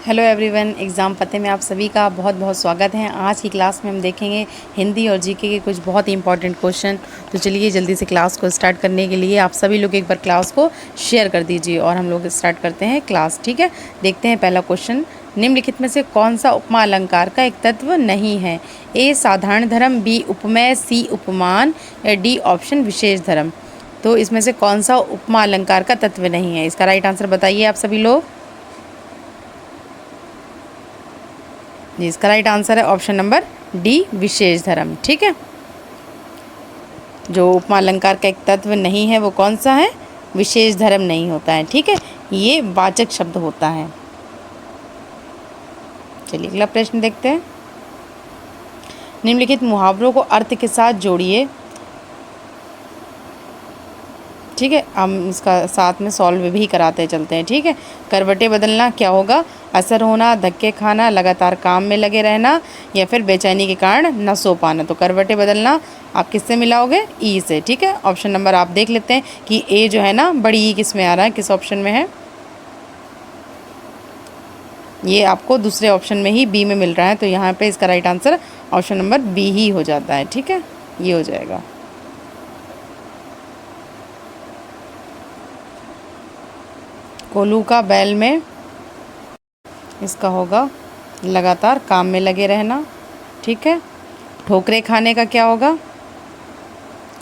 Hello everyone, exam पते में आप सभी का बहुत बहुत स्वागत है। आज की क्लास में हम देखेंगे हिंदी और जीके के कुछ बहुत ही इंपॉर्टेंट क्वेश्चन। तो चलिए जल्दी से क्लास को स्टार्ट करने के लिए आप सभी लोग एक बार क्लास को शेयर कर दीजिए और हम लोग स्टार्ट करते हैं क्लास। ठीक है, देखते हैं पहला क्वेश्चन। निम्नलिखित में से कौन सा उपमा अलंकार का एक तत्व नहीं है? ए साधारण धर्म, बी उपमेय, सी उपमान या डी ऑप्शन विशेष धर्म। तो इसमें से कौन सा उपमा अलंकार का तत्व नहीं है? इसका राइट आंसर बताइए आप सभी लोग। जी, इसका राइट आंसर है ऑप्शन नंबर डी विशेष धर्म। ठीक है, जो उपमा अलंकार का एक तत्व नहीं है वो कौन सा है? विशेष धर्म नहीं होता है। ठीक है, ये वाचक शब्द होता है। चलिए अगला प्रश्न देखते हैं। निम्नलिखित मुहावरों को अर्थ के साथ जोड़िए। ठीक है, हम इसका साथ में सॉल्व भी कराते चलते हैं। ठीक है, करवटें बदलना क्या होगा? असर होना, धक्के खाना, लगातार काम में लगे रहना या फिर बेचैनी के कारण न सो पाना। तो करवटें बदलना आप किससे मिलाओगे? ई से। ठीक है, ऑप्शन नंबर आप देख लेते हैं कि ए जो है ना बड़ी ई किस में आ रहा है, किस ऑप्शन में है? ये आपको दूसरे ऑप्शन में ही बी में मिल रहा है। तो यहाँ पे इसका right answer option number B ही हो जाता है। ठीक है, ये हो जाएगा। कोल्हू का बैल में इसका होगा लगातार काम में लगे रहना। ठीक है, ठोकरे खाने का क्या होगा?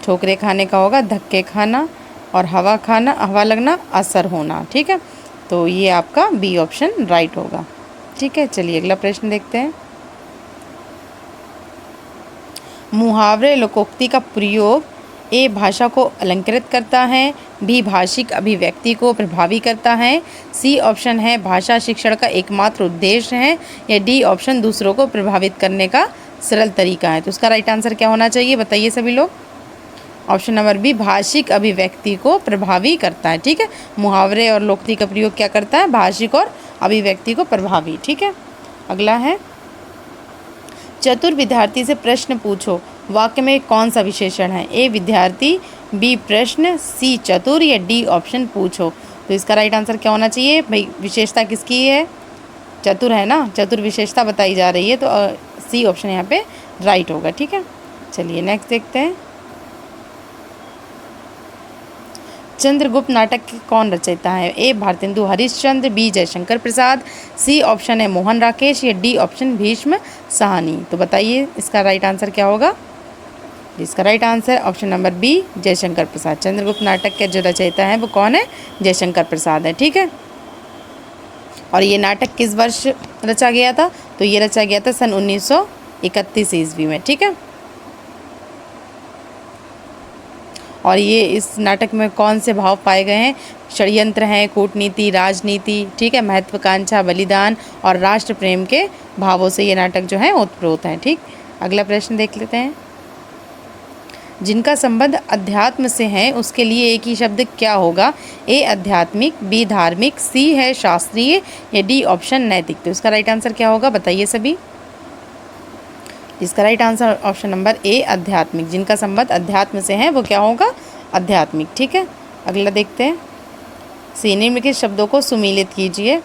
ठोकरे खाने का होगा धक्के खाना, और हवा लगना, असर होना। ठीक है, तो ये आपका बी ऑप्शन राइट होगा। ठीक है, चलिए अगला प्रश्न देखते हैं। मुहावरे लोकोक्ति का प्रयोग ए भाषा को अलंकृत करता है, बी भाषिक अभिव्यक्ति को प्रभावी करता है, सी ऑप्शन है भाषा शिक्षण का एकमात्र उद्देश्य है, या डी ऑप्शन दूसरों को प्रभावित करने का सरल तरीका है। तो उसका राइट आंसर क्या होना चाहिए बताइए सभी लोग। ऑप्शन नंबर बी भाषिक अभिव्यक्ति को प्रभावी करता है। ठीक है, मुहावरे और लोकोक्ति का प्रयोग क्या करता है? भाषिक और अभिव्यक्ति को प्रभावी। ठीक है, अगला है चतुर विद्यार्थी से प्रश्न पूछो, वाक्य में कौन सा विशेषण है? ए विद्यार्थी, बी प्रश्न, सी चतुर या डी ऑप्शन पूछो। तो इसका राइट आंसर क्या होना चाहिए भाई? विशेषता किसकी है? चतुर है ना, चतुर विशेषता बताई जा रही है, तो सी ऑप्शन यहाँ पे राइट होगा। ठीक है, चलिए नेक्स्ट देखते हैं। चंद्रगुप्त नाटक के कौन रचयिता है? ए भारतेंदु हरिश्चंद्र, बी जयशंकर प्रसाद, सी ऑप्शन है मोहन राकेश या डी ऑप्शन भीष्म साहनी। तो बताइए इसका राइट आंसर क्या होगा? इसका right answer option number B Jaishankar Prasad. Chandragupta नाटक के जो रचयिता है वो कौन है? जयशंकर प्रसाद है। ठीक है, और ये नाटक किस वर्ष रचा गया था? तो ये रचा गया था सन 1931 ईस्वी में। ठीक है, और ये इस नाटक में कौन से भाव पाए गए हैं? षड्यंत्र हैं, कूटनीति, राजनीति, ठीक है, महत्वाकांक्षा, बलिदान और राष्ट्र प्रेम के भावों से ये नाटक जो है ओतप्रोत है। ठीक, अगला प्रश्न देख लेते हैं। जिनका संबंध अध्यात्म से है उसके लिए एक ही शब्द क्या होगा? ए आध्यात्मिक, बी धार्मिक, सी है शास्त्रीय या डी ऑप्शन नैतिक। तो इसका राइट आंसर क्या होगा बताइए सभी। इसका राइट आंसर ऑप्शन नंबर ए आध्यात्मिक। जिनका संबंध अध्यात्म से है वो क्या होगा? आध्यात्मिक। ठीक है, अगला देखते हैं। सी निम्नलिखित शब्दों को सुमेलित कीजिए।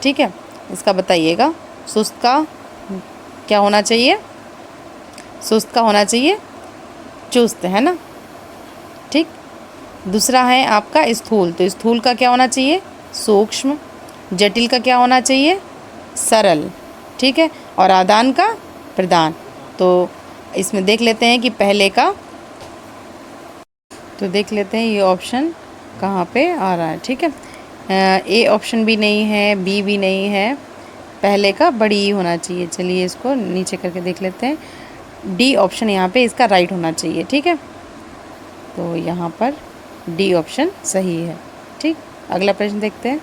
ठीक है, इसका बताइएगा। सुस्त का क्या होना चाहिए? सुस्त का होना चाहिए चुस्त, है ना। ठीक, दूसरा है आपका स्थूल, तो स्थूल का क्या होना चाहिए? सूक्ष्म। जटिल का क्या होना चाहिए? सरल। ठीक है, और आदान का प्रदान। तो इसमें देख लेते हैं कि पहले का, तो देख लेते हैं ये ऑप्शन कहाँ पे आ रहा है। ठीक है, ए ऑप्शन भी नहीं है, बी भी नहीं है, पहले का बड़ी ई होना चाहिए। चलिए इसको नीचे करके देख लेते हैं। डी ऑप्शन यहाँ पे इसका राइट होना चाहिए। ठीक है, तो यहाँ पर डी ऑप्शन सही है। ठीक, अगला प्रश्न देखते हैं।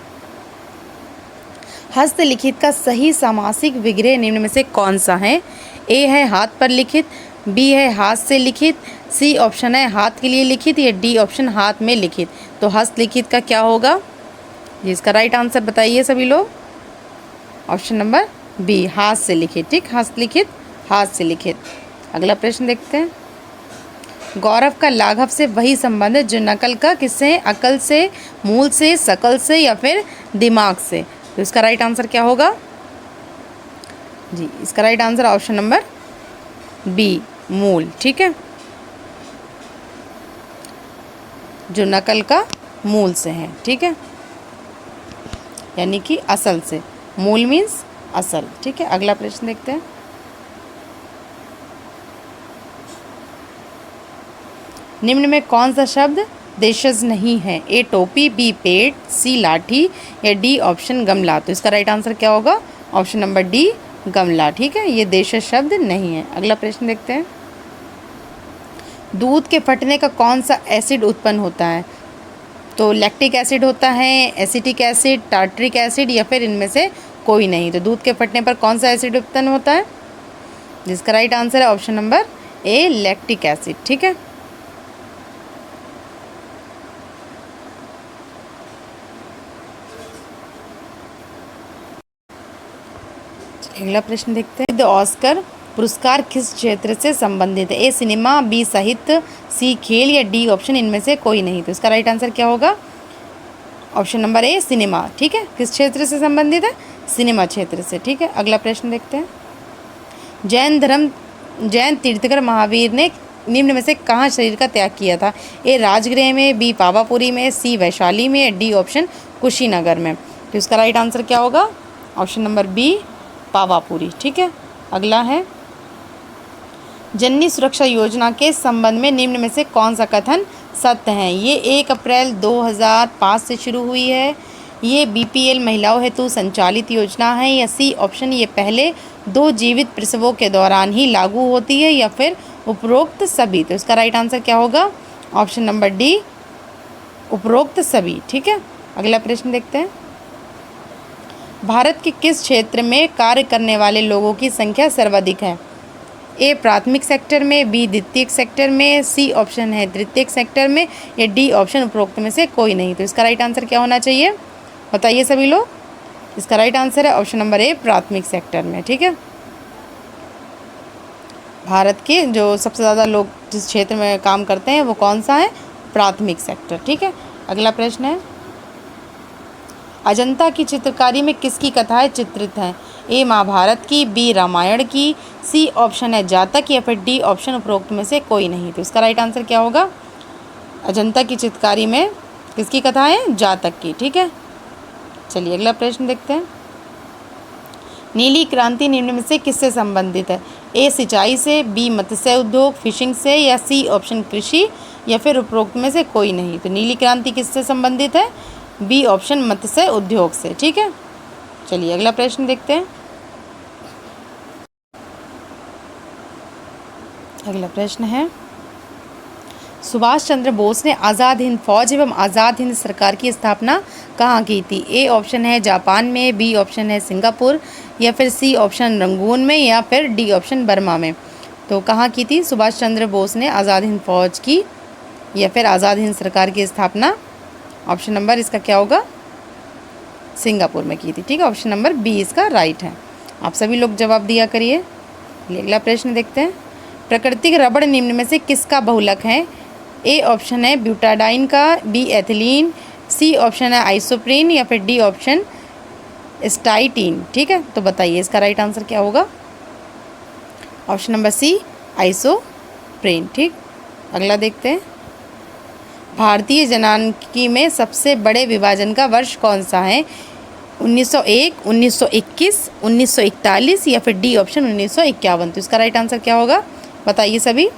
हस्तलिखित का सही समासिक विग्रह निम्न में से कौन सा है? ए है हाथ पर लिखित, बी है हाथ से लिखित, सी ऑप्शन है हाथ के लिए लिखित या डी ऑप्शन हाथ में लिखित। तो हस्तलिखित का क्या होगा? इसका राइट आंसर बताइए सभी लोग। ऑप्शन नंबर बी हाथ से लिखित। ठीक, हस्तलिखित हाथ से लिखित। अगला प्रश्न देखते हैं। गौरव का लाघव से वही संबंध है जो नकल का किससे है? अकल से, मूल से, शकल से या फिर दिमाग से। तो इसका राइट आंसर क्या होगा जी? इसका right answer option number B, मूल। ठीक है, जो नकल का मूल से है। ठीक है, यानी कि असल से। मूल मीन्स असल। ठीक है, अगला प्रश्न देखते हैं। निम्न में कौन सा शब्द देशज नहीं है? ए टोपी, बी पेट, सी लाठी या डी ऑप्शन गमला। तो इसका राइट आंसर क्या होगा? ऑप्शन नंबर डी, गमला। ठीक है, ये देशज शब्द नहीं है। अगला प्रश्न देखते हैं। दूध के फटने का कौन सा एसिड उत्पन्न होता है? तो लैक्टिक एसिड होता है, एसिटिक एसिड, टार्टरिक एसिड या फिर इनमें से कोई नहीं। तो दूध के फटने पर कौन सा एसिड उत्पन्न होता है? जिसका राइट आंसर है ऑप्शन नंबर ए, लैक्टिक एसिड। ठीक है, अगला प्रश्न देखते हैं। द ऑस्कर पुरस्कार किस क्षेत्र से संबंधित है? ए सिनेमा, बी साहित्य, सी खेल या डी ऑप्शन इनमें से कोई नहीं। तो इसका राइट आंसर क्या होगा? ऑप्शन नंबर ए, सिनेमा। ठीक है, किस क्षेत्र से संबंधित है? सिनेमा क्षेत्र से। ठीक है, अगला प्रश्न देखते हैं। जैन तीर्थकर महावीर ने निम्न में से कहाँ शरीर का त्याग किया था? ए राजगृह में, बी पावापुरी में, सी वैशाली में या डी ऑप्शन कुशीनगर में। तो इसका राइट आंसर क्या होगा? Option number B, Pawapuri. ठीक है, अगला है। जननी सुरक्षा योजना के संबंध में निम्न में से कौन सा कथन सत्य है? ये 1 अप्रैल 2005 से शुरू हुई है, ये बीपीएल महिलाओं हेतु संचालित योजना है, या सी ऑप्शन ये पहले 2 जीवित प्रसवों के दौरान ही लागू होती है, या फिर उपरोक्त सभी। तो इसका राइट आंसर क्या होगा? ऑप्शन नंबर डी, उपरोक्त सभी। ठीक है, अगला प्रश्न देखते हैं। भारत के किस क्षेत्र में कार्य करने वाले लोगों की संख्या सर्वाधिक है? ए प्राथमिक सेक्टर में, बी द्वितीयक सेक्टर में, सी ऑप्शन है तृतीयक सेक्टर में या डी ऑप्शन उपरोक्त में से कोई नहीं। तो इसका राइट आंसर क्या होना चाहिए? बताइए सभी लोग। इसका राइट आंसर है ऑप्शन नंबर ए, प्राथमिक सेक्टर में। ठीक है, भारत के जो सबसे ज़्यादा लोग जिस क्षेत्र में काम करते हैं वो कौन सा है? प्राथमिक सेक्टर। ठीक है, अगला प्रश्न है। अजंता की चित्रकारी में किसकी कथाएं चित्रित हैं? ए महाभारत की, बी रामायण की, सी ऑप्शन है जातक या फिर डी ऑप्शन उपरोक्त में से कोई नहीं। तो इसका राइट आंसर क्या होगा? अजंता की चित्रकारी में किसकी कथा है? जातक की। ठीक है, चलिए अगला प्रश्न देखते हैं। नीली क्रांति निम्न में से किससे संबंधित है? ए सिंचाई से, बी मत्स्य उद्योग फिशिंग से या सी ऑप्शन कृषि या फिर उपरोक्त में से कोई नहीं। तो नीली क्रांति किससे संबंधित है? बी ऑप्शन मत्स्य उद्योग से। ठीक है, चलिए अगला प्रश्न देखते हैं। अगला प्रश्न है। सुभाष चंद्र बोस ने आज़ाद हिंद फौज एवं आज़ाद हिंद सरकार की स्थापना कहाँ की थी? ए ऑप्शन है जापान में, बी ऑप्शन है सिंगापुर या फिर सी ऑप्शन रंगून में या फिर डी ऑप्शन बर्मा में। तो कहाँ की थी सुभाष चंद्र बोस ने आज़ाद हिंद फौज की या फिर आज़ाद हिंद सरकार की स्थापना? ऑप्शन नंबर इसका क्या होगा? सिंगापुर में की थी। ठीक है, ऑप्शन नंबर बी इसका राइट है। आप सभी लोग जवाब दिया करिए। अगला प्रश्न देखते हैं। प्राकृतिक रबड़ निम्न में से किसका बहुलक है? ए ऑप्शन है ब्यूटाडाइन का, बी एथिलीन, सी ऑप्शन है आइसोप्रीन या फिर डी ऑप्शन स्टाइटीन। ठीक है, तो बताइए इसका राइट आंसर क्या होगा? Option number C, isoprene. ठीक, अगला देखते हैं। भारतीय जनानकी में सबसे बड़े विभाजन का वर्ष कौन सा है? 1901, 1921, 1941 या फिर डी ऑप्शन 1951। तो इसका राइट आंसर क्या होगा? बताइए सभी।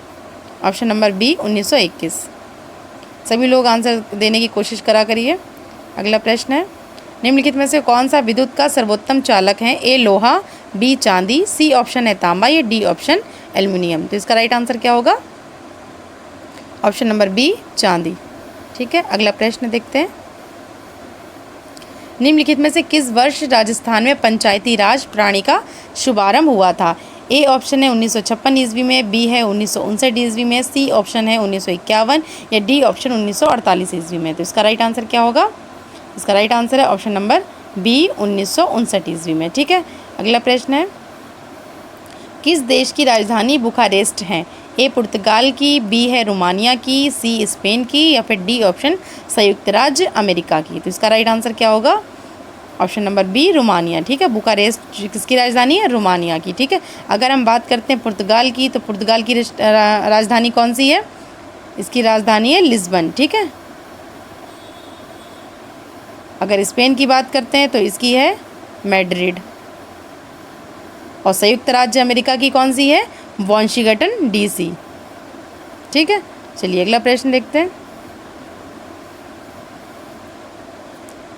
Option number B, 1921। सभी लोग आंसर देने की कोशिश करा करिए। अगला प्रश्न है। निम्नलिखित में से कौन सा विद्युत का सर्वोत्तम चालक है? ए लोहा, बी चांदी, सी ऑप्शन है तांबा या डी ऑप्शन एल्युमिनियम। तो इसका राइट आंसर क्या होगा? ऑप्शन नंबर बी, चांदी। ठीक है, अगला प्रश्न देखते हैं। निम्नलिखित में से किस वर्ष राजस्थान में पंचायती राज प्रणाली का शुभारंभ हुआ था? ए ऑप्शन है 1956 ईस्वी में, बी है 1959 ईस्वी में, सी ऑप्शन है 1951 या डी ऑप्शन 1948 ईस्वी में। तो इसका राइट आंसर क्या होगा? इसका राइट आंसर है ऑप्शन नंबर बी, 1959 ईस्वी में। ठीक है, अगला प्रश्न है। किस देश की राजधानी बुखारेस्ट है? ए पुर्तगाल की, बी है रोमानिया की, सी स्पेन की या फिर डी ऑप्शन संयुक्त राज्य अमेरिका की। तो इसका राइट आंसर क्या होगा? ऑप्शन नंबर बी रोमानिया, ठीक है। बुकारेस्ट किसकी राजधानी है? रोमानिया की, ठीक है। अगर हम बात करते हैं पुर्तगाल की, तो पुर्तगाल की राजधानी कौन सी है? इसकी राजधानी है लिस्बन, ठीक है। अगर स्पेन की बात करते हैं तो इसकी है मैड्रिड। और संयुक्त राज्य अमेरिका की कौन सी है? वॉशिंगटन डीसी, ठीक है। चलिए अगला प्रश्न देखते हैं।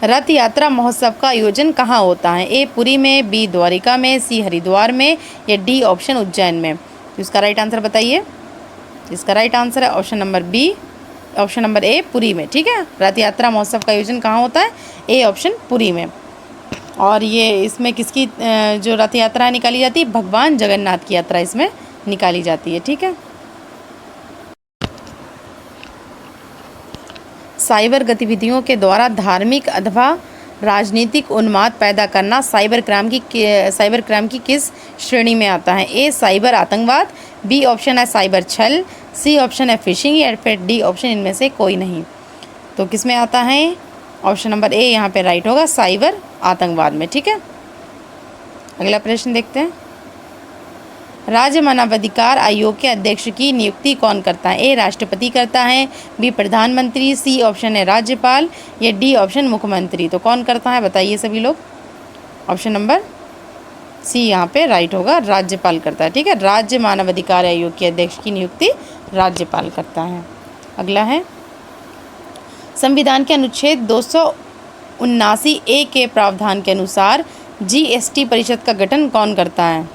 रथ यात्रा महोत्सव का आयोजन कहाँ होता है? ए पुरी में, बी द्वारिका में, सी हरिद्वार में, या डी ऑप्शन उज्जैन में। तो इसका राइट आंसर बताइए। इसका राइट आंसर है option number B, option number A Puri में, ठीक है। रथ यात्रा महोत्सव का आयोजन कहाँ होता है? ए ऑप्शन पुरी में। और ये इसमें किसकी जो रथ यात्रा निकाली जाती है? भगवान जगन्नाथ की यात्रा इसमें निकाली जाती है, ठीक है। साइबर गतिविधियों के द्वारा धार्मिक अथवा राजनीतिक उन्माद पैदा करना साइबर क्राइम की किस श्रेणी में आता है? ए साइबर आतंकवाद, बी ऑप्शन है साइबर छल, सी ऑप्शन है फिशिंग, या फिर डी ऑप्शन इनमें से कोई नहीं। तो किस में आता है? ऑप्शन नंबर ए यहाँ पे राइट होगा, साइबर आतंकवाद में, ठीक है। अगला प्रश्न देखते हैं। राज्य मानवाधिकार आयोग के अध्यक्ष की नियुक्ति कौन करता है? ए राष्ट्रपति करता है, बी प्रधानमंत्री, सी ऑप्शन है राज्यपाल, या डी ऑप्शन मुख्यमंत्री। तो कौन करता है बताइए सभी लोग। ऑप्शन नंबर सी यहाँ पे राइट होगा, राज्यपाल करता है, ठीक है। राज्य मानवाधिकार आयोग के अध्यक्ष की नियुक्ति राज्यपाल करता है। अगला है, संविधान के अनुच्छेद 279 ए के प्रावधान के अनुसार जीएसटी परिषद का गठन कौन करता है?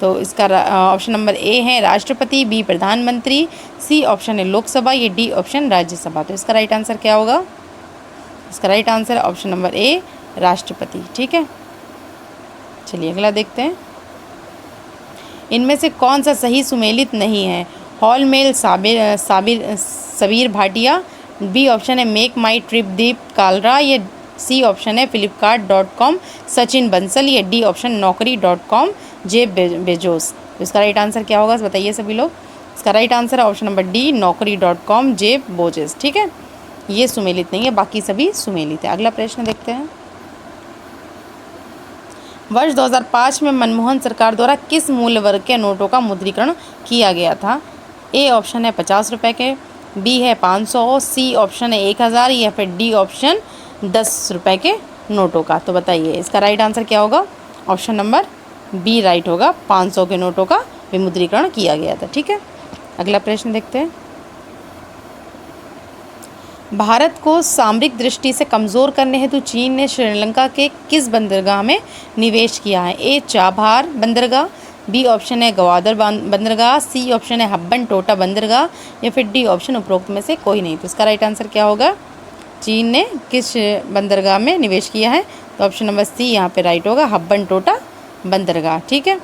तो इसका ऑप्शन नंबर ए है राष्ट्रपति, बी प्रधानमंत्री, सी ऑप्शन है लोकसभा, या डी ऑप्शन राज्यसभा। तो इसका राइट आंसर क्या होगा? इसका राइट आंसर है ऑप्शन नंबर ए राष्ट्रपति, ठीक है। चलिए अगला देखते हैं। इनमें से कौन सा सही सुमेलित नहीं है? हॉलमेल सबीर भाटिया, बी ऑप्शन है मेक माई ट्रिप दीप कालरा, या सी ऑप्शन है flipkart.com सचिन बंसल, या डी ऑप्शन naukri.com जेब बेजोस। तो इसका राइट आंसर क्या होगा बताइए सभी लोग। इसका राइट आंसर है ऑप्शन नंबर डी naukri.com जेब बोजेस, ठीक है। ये सुमेलित नहीं है, बाकी सभी सुमेलित है। अगला प्रश्न देखते हैं। वर्ष 2005 में मनमोहन सरकार द्वारा किस मूल्य वर्ग के नोटों का मुद्रीकरण किया गया था? ए ऑप्शन है 50 रुपये के, बी है 500, सी ऑप्शन है 1000, या फिर डी ऑप्शन 10 रुपये के नोटों का। तो बताइए इसका राइट आंसर क्या होगा? ऑप्शन नंबर बी राइट होगा, 500 के नोटों का विमुद्रीकरण किया गया था, ठीक है। अगला प्रश्न देखते हैं। भारत को सामरिक दृष्टि से कमज़ोर करने हेतु चीन ने श्रीलंका के किस बंदरगाह में निवेश किया है? ए चाबहार बंदरगाह, बी ऑप्शन है ग्वादर बंदरगाह, सी ऑप्शन है हब्बन टोटा बंदरगाह, या फिर डी ऑप्शन उपरोक्त में से कोई नहीं। तो इसका राइट आंसर क्या होगा? चीन ने किस बंदरगाह में निवेश किया है? तो ऑप्शन नंबर सी यहाँ पे राइट होगा, हब्बन टोटा बंदरगाह, ठीक है।